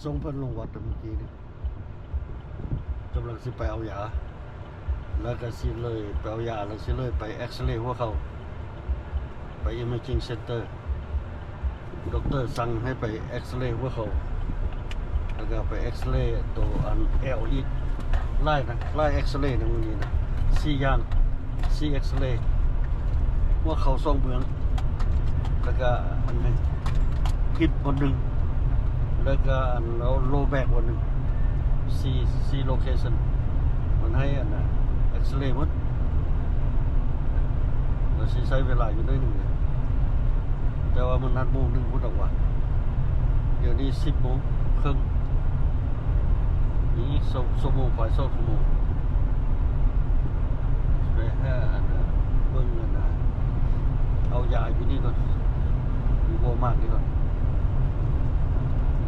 ส่งเพิ่นลงวัดเมื่อกี้นี่กำลังสิไปเอายาแล้วก็สิเลยไปเอายาแล้วสิเลยไปเอ็กซเรย์หัวเข่าไป Imaging Center ด็อกเตอร์สั่งให้ไปเอ็กซเรย์หัวเข่าแล้วก็ไปเอ็กซเรย์ตัวอันเอลอีกไล่เอ็กซเรย์ในมื้อนี้นะ4อย่าง4เอ็กซเรย์หัวเข่า2เบื้องแล้วก็อันนี้พิษวันหนึ่งแล้วก็อันแล้วโลแบกวันหนึ่ง4โลเคชั่นมันให้อันน่ะเอ็กซเรย์หมดเราใช้เวลาอยู่ได้หนึ่งเลยแต่ว่ามันนัดโมงหนึ่งพูดออกว่าเดี๋ยวนี้10 โมงครึ่งนี่อีก2 โมงฝ่าย2 ชั่วโมงไปให้อันน่ะเบิ่งอันน่ะเอายาอยู่นี่ก่อนอยู่โบมากนี่ก่อน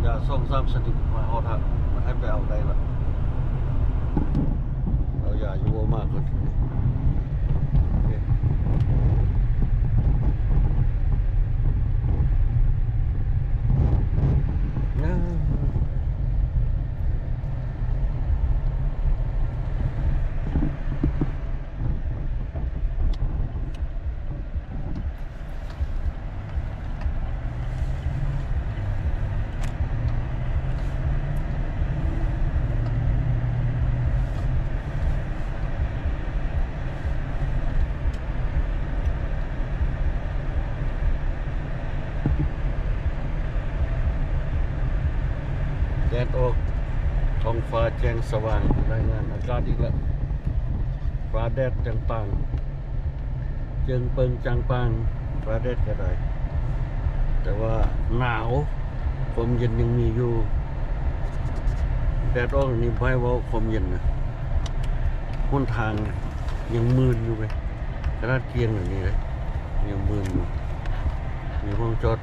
ยา2-3 ชนิดมาฮอดฮะมันให้ไปเอาได้ละเอายาอยู่โบมากก่อนแดดออกท้องฟ้าแจ้งสว่างรายงานอากาศอีกแล้วฟ้าแดดจังปางเจิงเปิงจังปางฟ้าแดดก็ได้แต่ว่าหนาวความเย็นยังมีอยู่แดดออกนี่ไม่ว่าความเย็นนะหนทางยังมืดอยู่ไปขนาดเที่ยงอย่างนี้เลยยังมืดอยู่มีห้องจอด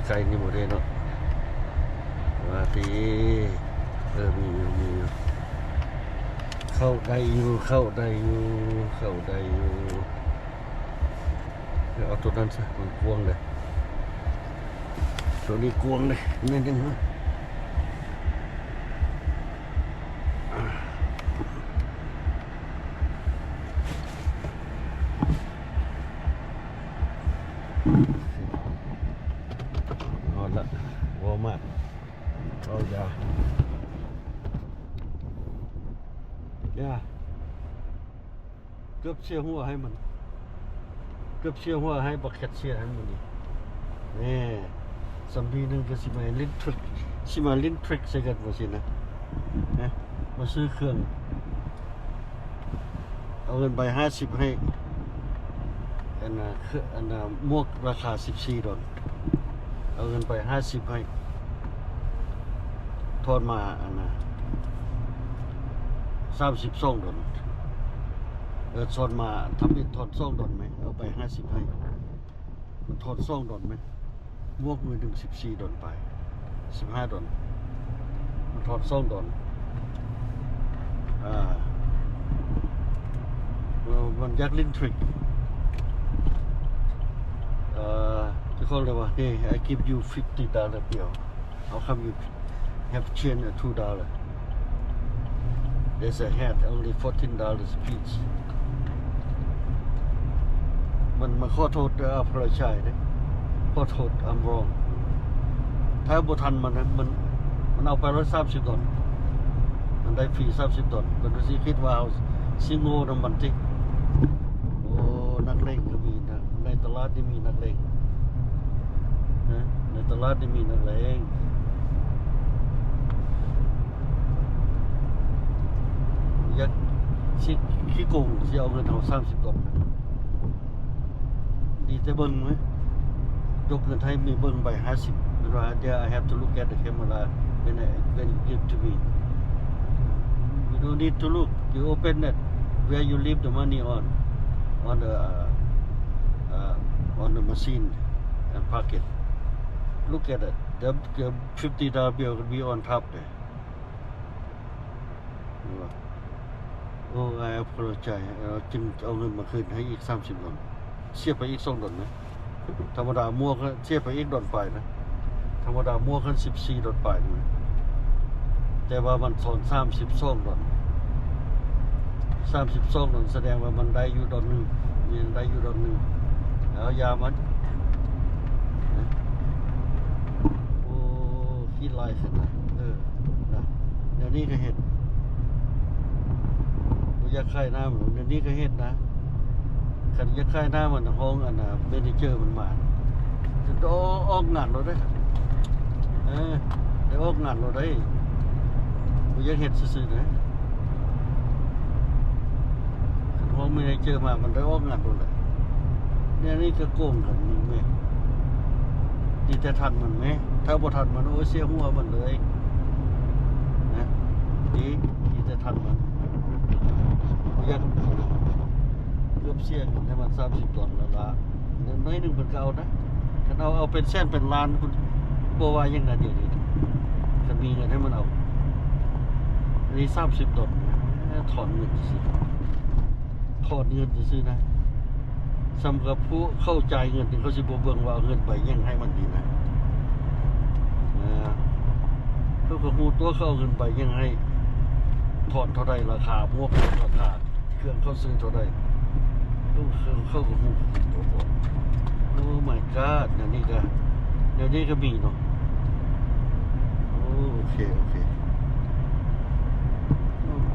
ไกลๆนี่หมดเลยเนาะว่าทีมีอยู่เข้าได้อยู่เอาตัวนั้นซะมันกวงเลยตัวนี้กวงเลยนี่จังฮะเอาละวอมากเอายาเกือบเชี่ยหัวให้มันเกือบเชี่ยหัวให้บักแคทเชียให้มันนี่สัมพีนึงก็สิมาลิ้นทริกใส่กันว่าสินะมาซื้อเครื่องเอาเงินไป50ให้อันน่ะหมวกราคา$14เอาเงินไป50ให้ทอดมาอันน่ะ$32ทอดมาทำอีกทอด$2ไหมเอาไป50ให้มันทอด$2ไหมบวกมือ1 $14ไป$15มันทอด$2มันยักลิ้นทริกจะเขาเรียกว่า hey I give you $50 bill how come you have change $2 there's a hat only $14 each มันมาขอโทษapologize นะขอโทษ I'm wrong ถ้าบุทันมันนะมันเอาไป$130มันได้ฟรี$30มันสิคิดว่าเอาซิโง่น้ำมันทิกโอ้นักเลงก็มีนะในตลาดนี่มีนักเลงนะในตลาดนี่มีนักเลงอยากขี้โกงสิเอาเงินเอา$30ดีแต่เบิ่งไหมยกเงินให้มีเบิ่งใบ50เวลาเดี๋ยว I have to look at the camera when you give to me you don't need to look you open it where you leave the money on the machine and pocket look at it the $50 bill will be on top there oh I apologize จึงเอาเงินมาคืนให้อีก$30เสียไปอีก$2นะธรรมดามั่วก็เสียไปอีก$ไปนะธรรมดามั่วขึ้น$14ไปนะ แต่ว่ามันสอน30 ดอล32 ดอลแสดงว่ามันได้อยู่ดอลหนึงยังได้อยู่ดอลหนึงเอายามันโอ้ขี้ลายขนาดนะเดี๋ยวนี้ก็เห็นบ่อยากคายน้ำเดี๋ยวนี้ก็เห็นนะคันอยากคายน้ำมันห้องอันน่ะเมเนเจอร์มันมาจะออกงานเราได้ได้ออกงานเราได้บ่อยากเฮ็ดซื่อๆนะคันห้องเมเนเจอร์มามันได้ออกงานเราแหละเนี่ยนี่ก็โกงกันนี่แม่ดีแต่ทันมันไหมถ้าบ่ทันมันโอ้เสียหัวมันเลยนะดีแต่ทันมันอยากเกือบเสียเงินให้มัน30 ดอลแล้วละน้อยหนึงเพิ่นก็เอานะคันเอาเป็นแสนเป็นล้านคุณบ่ว่าอย่างนั้นเดี๋ยวนี้คันมีเงินให้มันเอาอันนี้30 ดอลถอนเงินซื่อถอนเงินซื่อนะสำหรับผู้เข้าใจเงินถึงเขาสิบ่เบิ่งว่าเงินไปยังให้มันดีนะเขาก็ฮู้ตัวเขาเอาเงินไปยังให้ถอนเท่าใดราคาพวกราคาเครื่องเขาซื้อเท่าใดเขาก็ฮู้โอ้ my god เดี๋ยวนี้ก็มีเนาะโอเค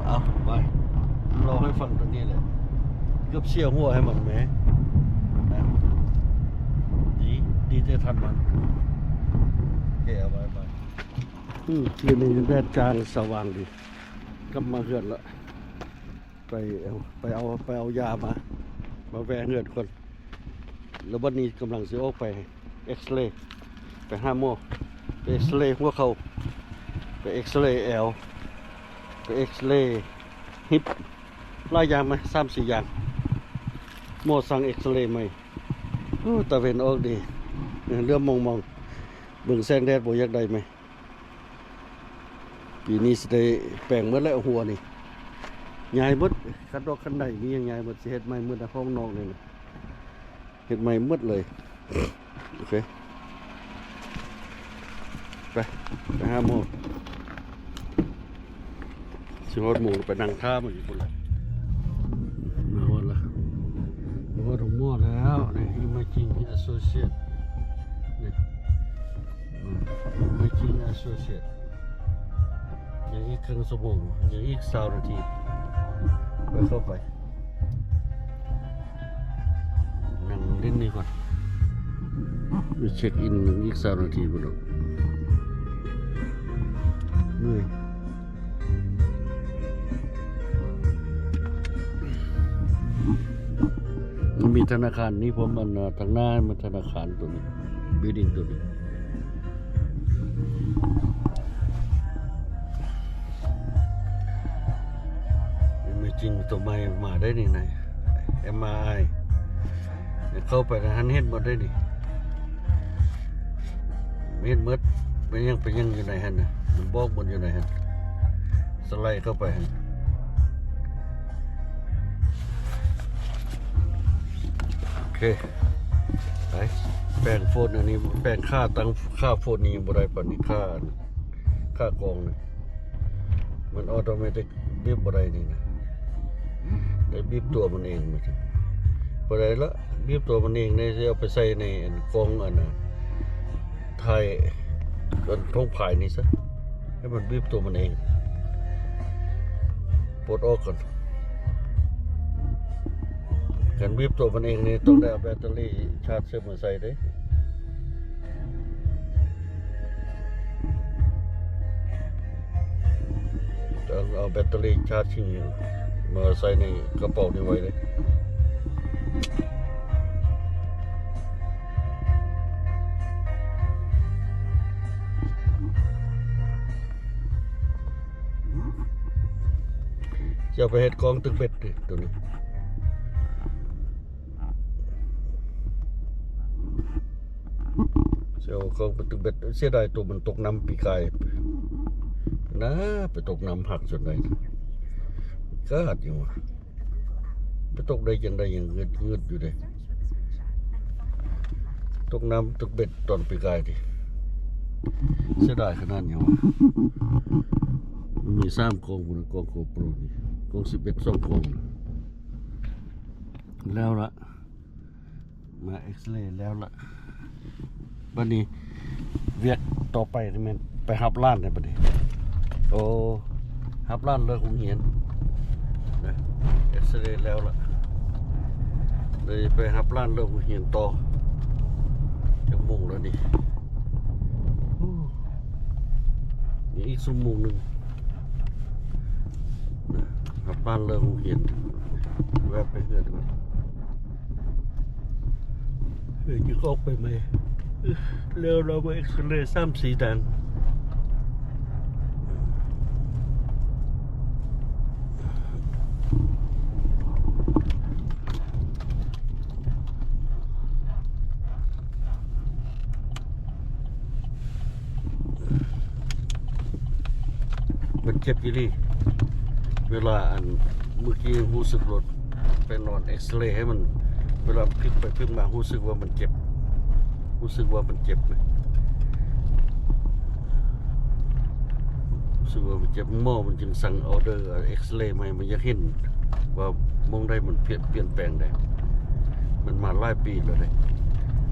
เอาไปรอให้ฟังตรงนี้เลยเกือบเชี่ยวหัวให้มันไหมนะดีจะทันมันโอเคเอาไปที่นี่แดดจางสว่างดีกลับมาเหือนละไปเอายามาแวะเหือนคนแล้ววันนี้กำลังจะออกไปเอ็กซเรย์ไปห้าโมไปเอ็กซเรย์หัวเข่าไปเอ็กซเรย์แอลไปเอ็กซเรย์ฮิปหลายอย่างไหม3-4 อย่างโมสั่งเอ็กซเรย์ไหมตะเวนออกดีเรื่องมองเบิ่งแสงแดดบ่อยากได้ไหมปีนี้สิได้แปลงหมดแล้วหัวนี่ใหญ่หมดคันดอกคันใดมียังไงหมดสิเฮ็ดใหม่หมดในห้องนอกนี่นะเฮ็ดใหม่หมดเลยโอเคไปห้าโมงสิฮอดหมู่ไปนั่งท่ามันอยู่พุ่นละมาฮอดละมาฮอดหม้อแล้วนี่ Imaging Associate นี่Imaging Associate ยังอีกครึ่งชั่วโมงยังอีก20 นาทีไปเข้าไปนั่งเล่นนี่ก่อนไปเช็คอินอีก20 นาทีบ่ดอกเหนื่อยมีธนาคารนี้ผมมันทางหน้ามันธนาคารตัวนี้บิลดิ้งตัวนี้ไม่จริงตัวใหม่มาได้นี่นาย MRI เข้าไปนะฮันเห็นหมดได้นี่เห็นหมดเป็นยังอยู่ไหนฮันนะมันบอกหมดอยู่ไหนฮันสไลด์เข้าไปฮันโอเคไปแปลงโฟนอันนี้แปลงค่าโฟนนี้บ่ได้ปานนี้ค่ากองนี่มันออโตเมติกบีบบ่ได้นี่นะได้บีบตัวมันเองมาจ้ะบ่ได้ละบีบตัวมันเองเนี่ยจะเอาไปใส่ในกองอันน่ะไทยจนท้องผายนี่ซะให้มันบีบตัวมันเองปลดออกก่อนการบีบตัวมันเองนี่ต้องได้เอาแบตเตอรี่ชาร์จเชื่อมมาใส่ได้ต้องเอาแบตเตอรี่ชาร์จชิงมาใส่ในกระเป๋านี่ไว้เลยจะไปเฮ็ดกองตึกเบ็ดดิตัวนี้เจ้ากองตึกเบ็ดเสียดายตัวมันตกน้ำปีกายนะไปตกน้ำหักจนได้ก็หัดอยู่ไปตกได้ยังเงืดอยู่เลยตกน้ำตึกเบ็ดตอนปีกายดิเสียดายขนาดนี้วะ 3กองพุ่นกองโคโปรนี่กอง11 2กองแล้วละมาเอ็กซเรย์แล้วละบัดนี้เวียกต่อไปนี่แม่นไปหับล้านได้บัดนี้โอ้หับล้านเลิกโรงเรียนนะเอ็กซเรย์แล้วละเลยไปหับล้านเลิกโรงเรียนต่อจังโมงแล้วนี่นี่อีกชั่วโมงหนึงนะหับล้านเลิกโรงเรียนแวะไปเฮือนก่อนจะออกไปไหมแล้วเราไปเอ็กซเรย์3-4 ด่านมันเจ็บยี่ลี่เวลาอันเมื่อกี้รู้สึกรถไปนอนเอ็กซเรย์ให้มันเวลาพลิกไปพลิกมารู้สึกว่ามันเจ็บรู้สึกว่ามันเจ็บไหมรู้สึกว่ามันเจ็บหม้อมันจึงสั่งออเดอร์เอ็กซเรย์ใหม่มันจะเห็นว่ามองได้มันเปลี่ยนแปลงได้มันมาหลายปีแล้วเลย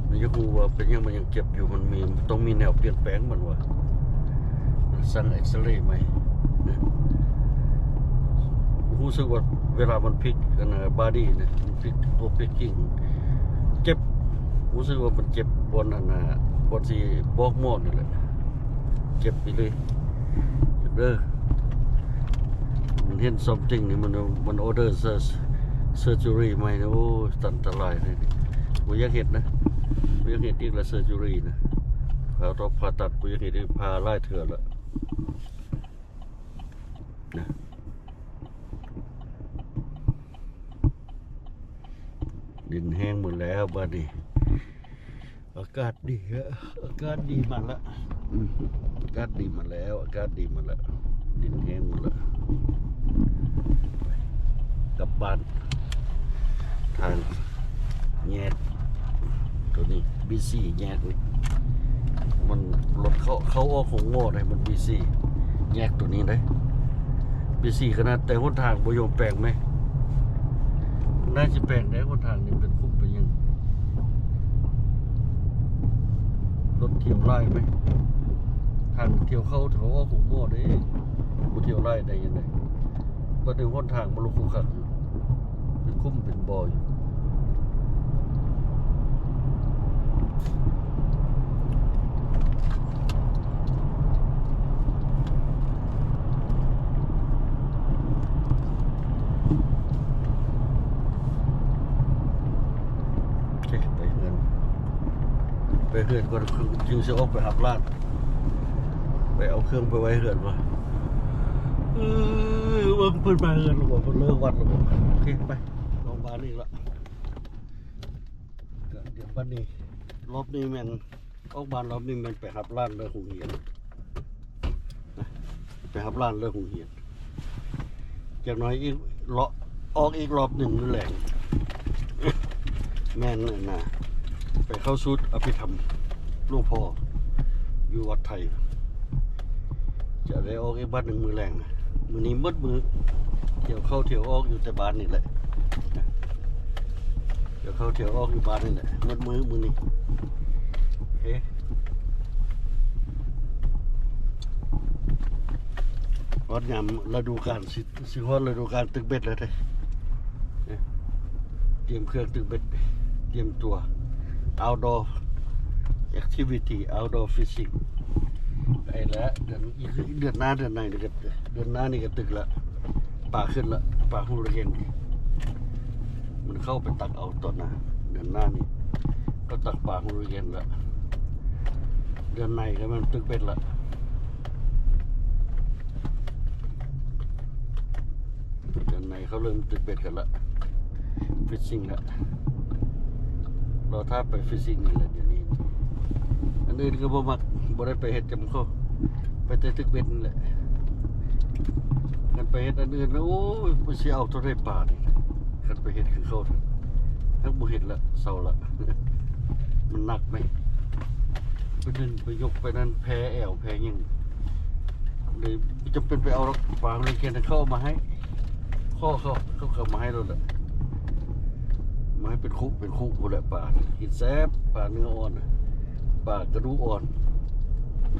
มันยังรู้ว่าเป็นยังมันยังเจ็บอยู่มันมีต้องมีแนวเปลี่ยนแปลงมันว่ามันสั่งเอ็กซเรย์ใหม่รู้สึกว่าเวลามันพลิกกันบอดี้เนี่ยมันพลิกตัวพลิกกิ้งเจ็บรู้สึกว่ามันเจ็บบนอันบนสีบอกหม้อนี่แหละเจ็บไปเลยเด้อมันเห็น something นี่มันออเดอร์เซอร์จูรี่ใหม่นะโอ้ตันตรายเลยผมอยากเห็นนะผมอยากเห็นอีกละเซอร์จูรี่นะผ่าตัดผมอยากเห็นอีกพาไล่เถื่อนละนะดินแห้งหมดแล้วบ้านนี้อากาศดีอากาศดีมาแล้วอากาศดีมาแล้วอากาศดีมาแล้วดินแห้งหมดแล้วกลับบ้านทางแยกตัวนี้บีซีแยกนี่มันรถเขาออกของโง่เลยมันบีซีแยกตัวนี้เลยบีซีขนาดแต่หนทางบ่ยอมแปลงไหมน่าจะแปลงได้หนทางนี้เป็นคุ้มไปยังรถเที่ยวไล่ไหมทางเที่ยวเข้าแถวว่าขุมโม่ได้บุเที่ยวไล่ได้ยังไงประเดี๋ยวหนทางมันลุกขุขักเป็นคุ้มเป็นบ่ออยู่ไปเหือนก่อนจึงจะออกไปหับลาดไปเอาเครื่องไปไว้เหือนวะวันเปิดมาเหือนหรือเปล่าเลิกวันหรือเปล่าโอเคไปลองบ้านนี่ละเดี๋ยวบ้านนี้รอบนี้แมนออกบ้านรอบนี้แมนไปหับลาดเลิกหงเหียนไปหับลาดเลิกหงเหียนจากน้อยอีกเลาะออกอีกรอบหนึ่งนั่นแหละแม่นน่ะไปเข้าชุดอภิธรรมหลวงพ่ออยู่วัดไทยจะได้ออกอีกบ้านหนึ่งมือแรงมือนี้มืดมือเที่ยวเข้าเที่ยวออกอยู่แต่บ้านนี่แหละเที่ยวเข้าเที่ยวออกอยู่บ้านนี่แหละมืดมือนี้โอเครถยำฤดูกาลสิฮอดฤดูกาลตึกเบ็ดแล้วเตรียมเครื่องตึกเบ็ดเตรียมตัวoutdoor activity outdoor fishing ไอ้แล้วเดือนหน้าเดือนไหนนี่ก็เดือนหน้านี่ก็ตึกละป่าขึ้นละป่าฮูริเคนมันเข้าไปตักเอาตอนน่ะเดือนหน้านี่ก็ตักป่าฮูริเคนละเดือนไหนก็มันตึกเบ็ดละเดือนไหนเขาเริ่มตึกเบ็ดกันละ fishing ละเราถ้าไปฟิสิกส์นี่แหละเดี๋ยวนี้อันอื่นก็บ่มักบ่ได้ไปเฮ็ดจำเขาไปแต่ตึกเบ็ดนี่แหละกันไปเฮ็ดอันอื่นแล้วโอ้ยบ่สิเอาตัวได้ป่านี่กันไปเฮ็ดคือเขาทั้งบ่เฮ็ดละเศร้าละมันหนักไหมไปดึงไปยกไปนั่นแพ้แอวแพ้ยัง เลยจะเป็นไปเอาฝางเลยเกียนเข้ามาให้ข้อเขามาให้เราแหละมาให้เป็นคุกหมดแหละปลากินแซ่บปลาเนื้ออ่อนปลากระดูกอ่อน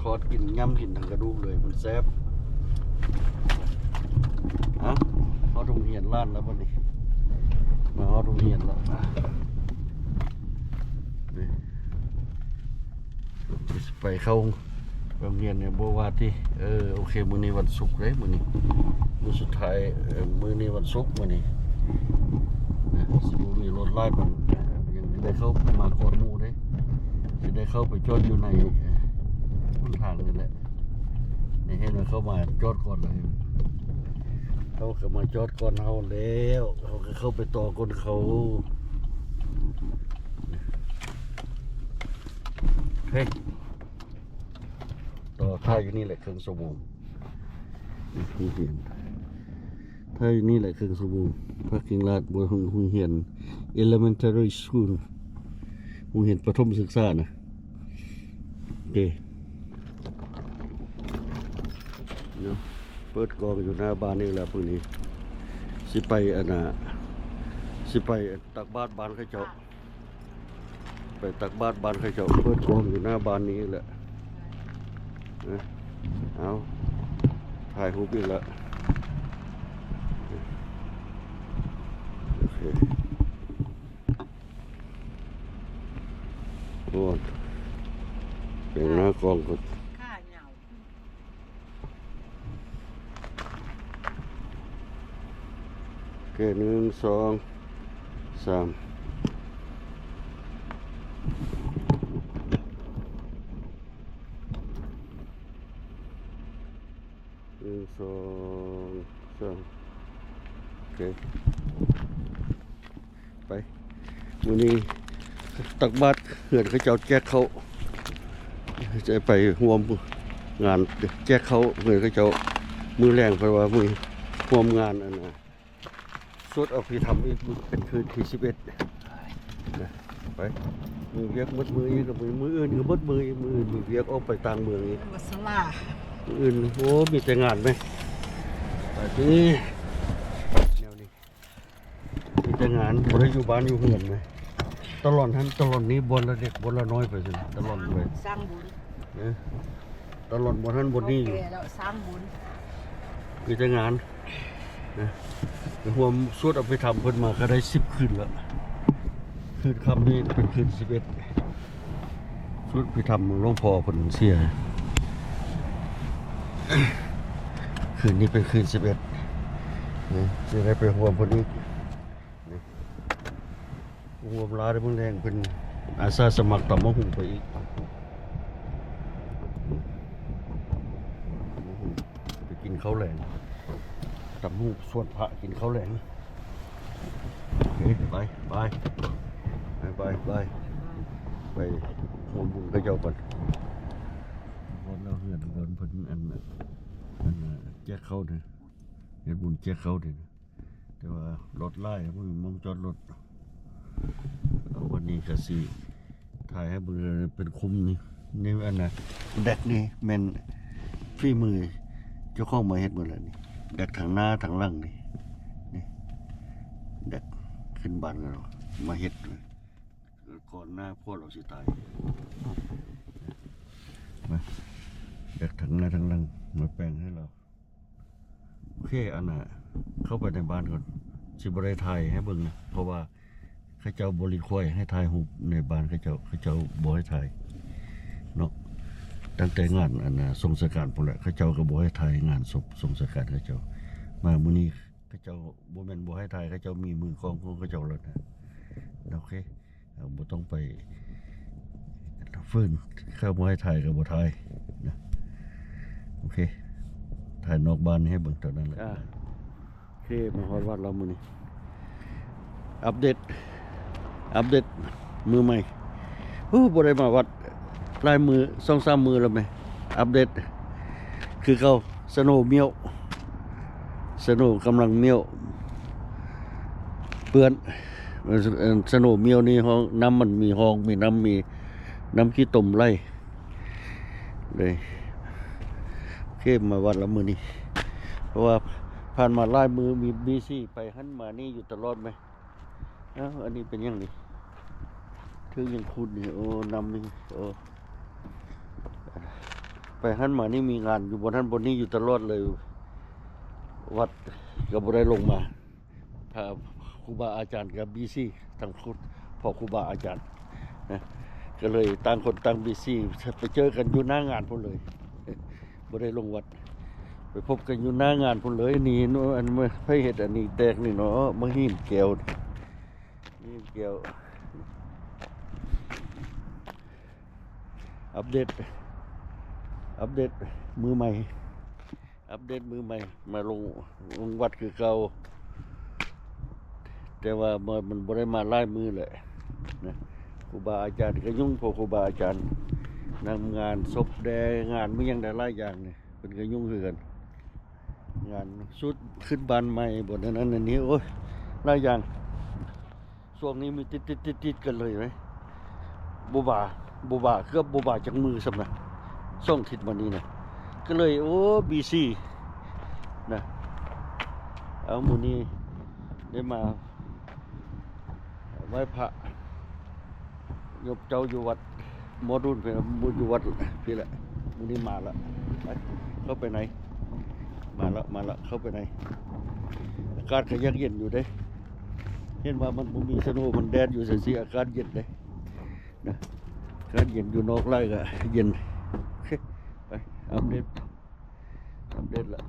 ทอดกินย่ำกินทั้งกระดูกเลยมันแซ่บเขาตรงเหียนล้านแล้ววันนี้มาเขาตรงเหียนแล้วนี่ไปเข้าโรงเรียนเนี่ยบัววาที่โอเคมื้อนี้วันศุกร์เลยมื้อนี้มื้อสุดท้ายมื้อนี้วันศุกร์มื้อนี้สิบ่มีรถไล่มันยังได้เข้ามาก่อนหมู่เด้จะได้เข้าไปจอดอยู่ในต้นทางนี่แหละนี่เห็นว่าเข้ามาจอดก่อนเลยเขาก็มาจอดก่อนเฮาแล้วเขาก็เข้าไปต่อคนเขาเฮ้ยต่อท่าอยู่นี่แหละครึ่งชั่วโมงนี่เห็นท่าอยู่นี่แหละครึ่งชั่วโมงพักกิงลาดบัวหุงเหียน Elementary School หุงเหียนประถมศึกษานะโอเคเนาะเปิดกองอยู่หน้าบ้านนี่แหละพวกนี้สิไปสิไปตักบาตรบ้านเขาเจ้าไปตักบาตรบ้านเขาเจ้าเปิดกองอยู่หน้าบ้านนี้แหละเอาถ่ายรูปอีกแล้วโอเคโอ้เป็นหน้ากองก็โอเค1 2 3 1 2 3 โอเคไปมื้อนี้ตักบาตรเหือนเขาเจ้าแจกเขาจะไปร่วมงานแจกเขาเหือนเขาเจ้ามือแรงเพราะว่ามือร่วมงานสวดอภิธรรมอีกเป็นคืนที่11นะไปมือเวียกมืดมืออีกกับมืออื่นก็มืดมืออื่นมือเวียกออกไปต่างเมืองอีกมืออื่นโอ้มีแต่งานไหมไปที่แนวนี้มีแต่งานบริอยู่บ้านอยู่เหือนไหมตลอดนี้บนละเด็กบนละน้อยไปสิตลอดไปสร้างบุญตลอดบนท่านบนนี้อยู่สร้างบุญมีแต่งานนะรวมสวดอภิธรรมเพิ่นมาก็ได้10 คืนแล้วคืนคำนี้เป็นคืน11สวดอภิธรรมหลวงพ่อเพิ่นเสียคืนนี้เป็นคืน11นี่จะได้ไปรวมเพิ่นอีกรวมลาได้เพิ่นแรงเพิ่นอาสาสมัครตำมะหุ่งไปอีกไปกินข้าวแรงตำหูสวดพระกินข้าวแรงไปโฮมบุญก็เจ้าก่อนวันเราเหือนก่อนเพิ่นอันแจกเข้าเนี่ยเฮ็ดบุญแจกเข้าเนี่ยแต่ว่ารถไล่มึงมองจอดรถวันนี้ก็สิถ่ายให้เบิ่งเป็นคุ้มนี่อันน่ะแดกนี่แม่นฝีมือเจ้าของมาเฮ็ดหมดแล้วนี่แดกทางหน้าทางหลังนี่แดกขึ้นบ้านกันเรามาเฮ็ดเลยก่อนหน้าพวกเราสิตายมาแดกทางหน้าทางหลังมาแปลงให้เราโอเคอันน่ะเข้าไปในบ้านก่อนสิบ่ได้ถ่ายให้เบิ่งนะเพราะว่าเขาเจ้าบริควายให้ถ่ายรูปในบ้านเขาเจ้าบ่ให้ถ่ายเนาะตั้งแต่งานทรงสการพุ่นแหละเขาเจ้าก็บ่ให้ถ่ายงานศพทรงสการเขาเจ้ามามื้อนี้เขาเจ้าบ่แม่นบ่ให้ถ่ายเขาเจ้ามีมือกองของเขาเจ้าแล้วนะโอเคบ่ต้องไปฟื้นเขาบ่ให้ถ่ายก็บ่ถ่ายนะโอเคถ่ายนอกบ้านให้เบิ่งเท่านั้นแหละโอเคมาฮอดวัดเรามื้อนี้อัปเดตมือใหม่บ่ได้มาวัดลายมือ2-3 มือแล้วไหมอัปเดตคือเขาสโนว์เมียวสโนว์กำลังเมียวเปื้อนสโนว์เมียวนี่ห้องน้ำมันมีห้องมีน้ำขี้ตมไล่เลยโอเค มาวัดละมือนี้เพราะว่าผ่านมาหลายมือมีบีซี่ไปหันมานี่อยู่ตลอดไหมอันนี้เป็นยังไงถึงยังคุณนี่โอ้นำนี่โอ้ไปหันมานี่มีงานอยู่บนหันบนนี้อยู่ตลอดเลยวัดก็บ่ได้ลงมาพาครูบาอาจารย์กับบีซี่ทั้งคุณพอครูบาอาจารย์นะก็เลยต่างคนต่างบีซี่ไปเจอกันอยู่หน้างานพุ่นเลยบ่ได้ลงวัดไปพบกันอยู่หน้างานพุ่นเลยนี่นู้อันเมื่อไปเห็ดอันนี้แตกนี่เนาะมาหินแก้วนี่แก้วอัปเดตมือใหม่อัปเดตมือใหม่มาลงวัดคือเก่าแต่ว่ามันบ่ได้มาไล่มือเลยนะครูบาอาจารย์ก็ยุ่งพอครูบาอาจารย์นำงานศพแดงานไม่ยังได้หลายอย่างเนี่ยเป็นก็ยุ่งคือกันงานชุดขึ้นบ้านใหม่บนนั้นอันนี้โอ้ยหลายอย่างช่วงนี้มีติดกันเลยไหมบูบาเกือบบูบาจากมือสำนักส่งทิศวันนี้นะก็เลยโอ้บีซีนะเอาหมูนี้ได้มาไหว้พระยบเจ้าอยู่วัดมอดุลเพื่อนมูอยู่วัดพี่แหละหมูนี้มาแล้วไปเข้าไปไหนมาแล้วเข้าไปไหนอากาศก็ยังเย็นอยู่เด้เห็นว่ามันมีสโนว์มันแดดอยู่สิอากาศเย็นเลยนะอากาศเย็นอยู่นอกไร่ก็เย็นโอเคไปอัปเดตละ